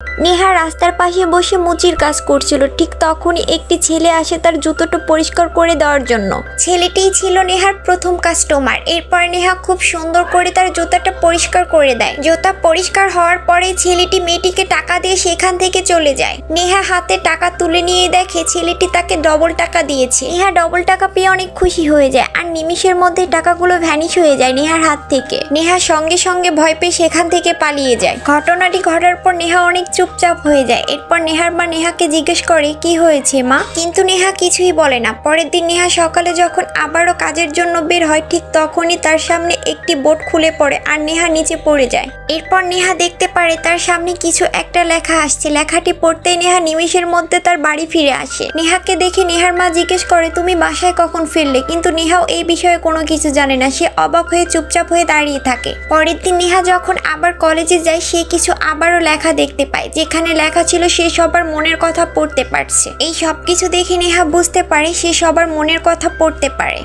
নেহা রাস্তার পাশে বসে মুচির কাজ করছিল। ঠিক তখনই একটি ছেলে আসে তার জুতোটা পরিষ্কার করে দেওয়ার জন্য। ছেলেটিই ছিল নেহার প্রথম কাস্টমার। এরপর নেহা খুব সুন্দর করে তার জুতাটা পরিষ্কার করে দেয়। জুতা পরিষ্কার হওয়ার পরে ছেলেটি মেয়েটিকে টাকা দিয়ে সেখান থেকে চলে যায়। নেহা হাতে টাকা তুলে নিয়ে দেখে ছেলেটি তাকে ডবল টাকা দিয়েছে। নেহা ডবল টাকা পেয়ে অনেক খুশি হয়ে যায় আর নিমিষের মধ্যে টাকাগুলো ভ্যানিশ হয়ে যায় নেহার হাত থেকে। নেহা সঙ্গে সঙ্গে ভয় পেয়ে সেখান থেকে পালিয়ে যায়। ঘটনাটি ঘটার পর নেহা অনেক চুপচাপ হয়ে যায়। এরপর নেহার মা নেহাকে জিজ্ঞেস করে কি হয়েছে মা, কিন্তু নেহা কিছুই বলে না। পরের দিন নেহা সকালে যখন আবারও কাজের জন্য বের হয় ঠিক তখনই তার সামনে একটি বোর্ড খুলে পড়ে আর নেহা নিচে পড়ে যায়। এরপর নেহা দেখতে পারে তার সামনে কিছু একটা লেখা আসছে। লেখাটি পড়তেই নেহা নিমিষের মধ্যে তার বাড়ি ফিরে আসে। নেহাকে দেখে নেহার মা জিজ্ঞেস করে তুমি বাসায় কখন ফিরলে, কিন্তু নেহাও এই বিষয়ে কোনো কিছু জানে না। সে অবাক হয়ে চুপচাপ হয়ে দাঁড়িয়ে থাকে। পরের দিন নেহা যখন আবার কলেজে যায় সে কিছু আবারও লেখা দেখতে পায়। যেখানে লেখা ছিল সে সবার মনের কথা পড়তে পারছে। এই সবকিছু দেখে নেহা বুঝতে পারে সে সবার মনের কথা পড়তে পারে।